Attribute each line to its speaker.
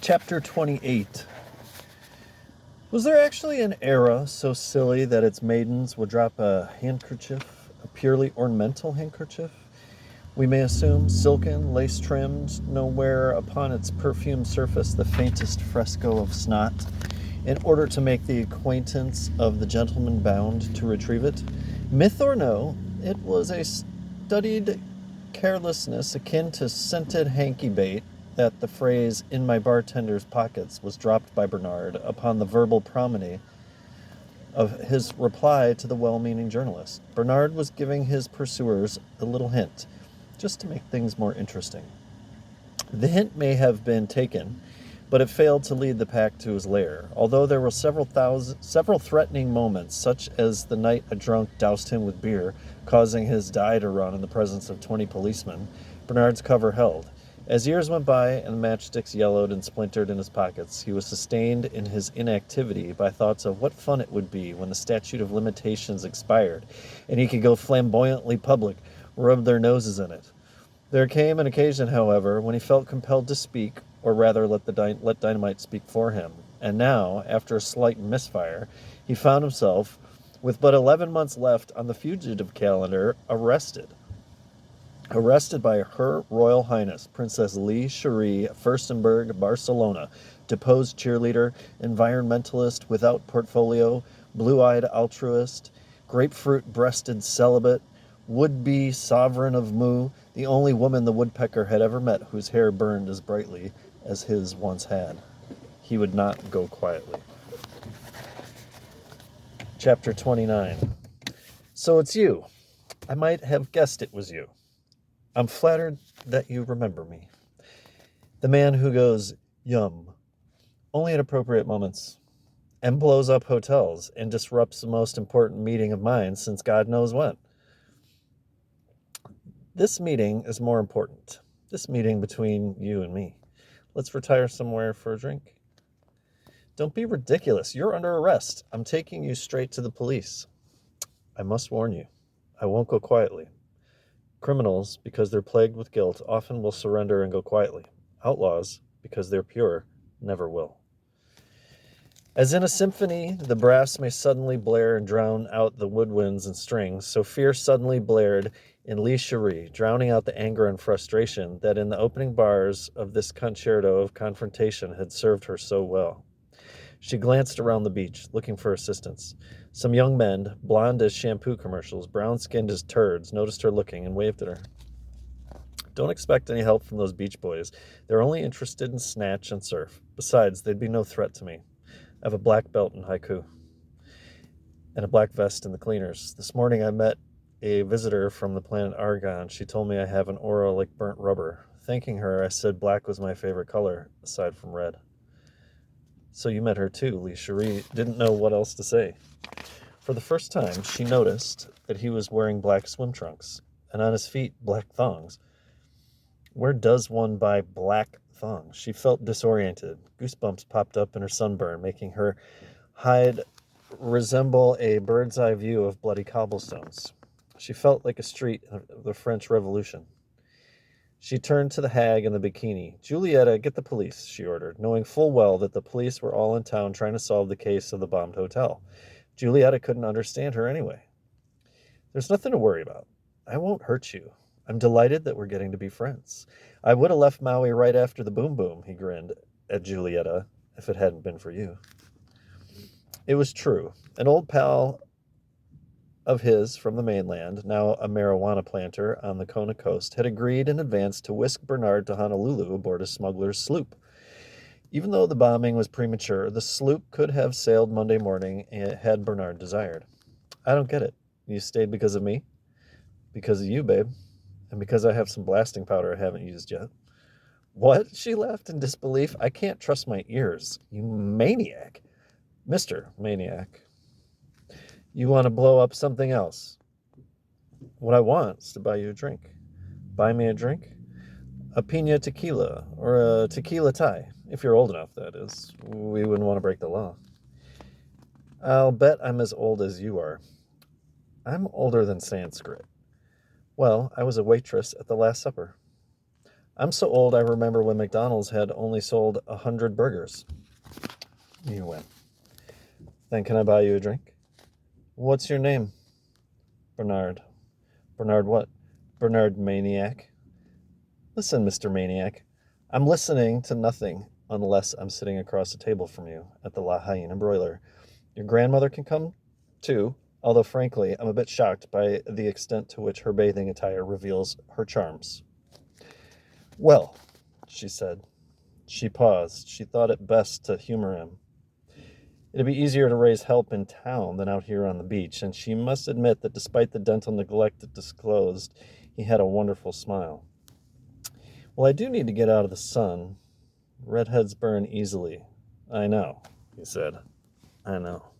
Speaker 1: Chapter 28. Was there actually an era so silly that its maidens would drop a handkerchief, a purely ornamental handkerchief? We may assume, silken, lace-trimmed, nowhere upon its perfumed surface the faintest fresco of snot, in order to make the acquaintance of the gentleman bound to retrieve it? Myth or no, it was a studied carelessness akin to scented hanky-bait that the phrase "in my bartender's pockets" was dropped by Bernard upon the verbal promenade of his reply to the well-meaning journalist. Bernard was giving his pursuers a little hint, just to make things more interesting. The hint may have been taken, but it failed to lead the pack to his lair. Although there were several threatening moments, such as the night a drunk doused him with beer, causing his die to run in the presence of 20 policemen, Bernard's cover held. As years went by and matchsticks yellowed and splintered in his pockets, he was sustained in his inactivity by thoughts of what fun it would be when the statute of limitations expired, and he could go flamboyantly public, rub their noses in it. There came an occasion, however, when he felt compelled to speak, or rather let dynamite speak for him. And now, after a slight misfire, he found himself, with but 11 months left on the fugitive calendar, arrested by Her Royal Highness Princess Lee Cherie Furstenberg, Barcelona, deposed cheerleader, environmentalist without portfolio, blue-eyed altruist, grapefruit-breasted celibate, would-be sovereign of Mu, the only woman the woodpecker had ever met whose hair burned as brightly as his once had. He would not go quietly. Chapter 29. So it's you. I might have guessed it was you. I'm flattered that you remember me. The man who goes, yum, only at appropriate moments, and blows up hotels and disrupts the most important meeting of mine since God knows when. This meeting is more important. This meeting between you and me. Let's retire somewhere for a drink. Don't be ridiculous. You're under arrest. I'm taking you straight to the police. I must warn you, I won't go quietly. Criminals, because they're plagued with guilt, often will surrender and go quietly. Outlaws, because they're pure, never will. As in a symphony, the brass may suddenly blare and drown out the woodwinds and strings, so fear suddenly blared in Lee Cherie, drowning out the anger and frustration that in the opening bars of this concerto of confrontation had served her so well. She glanced around the beach, looking for assistance. Some young men, blonde as shampoo commercials, brown-skinned as turds, noticed her looking and waved at her. Don't expect any help from those beach boys. They're only interested in snatch and surf. Besides, they'd be no threat to me. I have a black belt in haiku and a black vest in the cleaners. This morning I met a visitor from the planet Argon. She told me I have an aura like burnt rubber. Thanking her, I said black was my favorite color, aside from red. So you met her too, Lee Cherie didn't know what else to say. For the first time, she noticed that he was wearing black swim trunks, and on his feet, black thongs. Where does one buy black thongs? She felt disoriented. Goosebumps popped up in her sunburn, making her hide resemble a bird's eye view of bloody cobblestones. She felt like a street of the French Revolution. She turned to the hag in the bikini. Julietta, get the police, she ordered, knowing full well that the police were all in town trying to solve the case of the bombed hotel. Julietta couldn't understand her anyway. There's nothing to worry about. I won't hurt you. I'm delighted that we're getting to be friends. I would have left Maui right after the boom boom, he grinned at Julietta, if it hadn't been for you. It was true. An old pal of his from the mainland, now a marijuana planter on the Kona coast, had agreed in advance to whisk Bernard to Honolulu aboard a smuggler's sloop. Even though the bombing was premature, the sloop could have sailed Monday morning had Bernard desired. I don't get it. You stayed because of me? Because of you, babe. And because I have some blasting powder I haven't used yet. What? She laughed in disbelief. I can't trust my ears. You maniac. Mr. Maniac. You want to blow up something else? What I want is to buy you a drink. Buy me a drink? A pina tequila, or a tequila Thai, if you're old enough, that is. We wouldn't want to break the law. I'll bet I'm as old as you are. I'm older than Sanskrit. Well, I was a waitress at the Last Supper. I'm so old I remember when McDonald's had only sold 100 burgers. You win. Then can I buy you a drink? What's your name? Bernard. Bernard what? Bernard Maniac. Listen, Mr. Maniac. I'm listening to nothing unless I'm sitting across the table from you at the La Hyena Broiler. Your grandmother can come too, although frankly, I'm a bit shocked by the extent to which her bathing attire reveals her charms. Well, she said. She paused. She thought it best to humor him. It'd be easier to raise help in town than out here on the beach, and she must admit that despite the dental neglect it disclosed, he had a wonderful smile. Well, I do need to get out of the sun. Redheads burn easily. I know, he said. I know.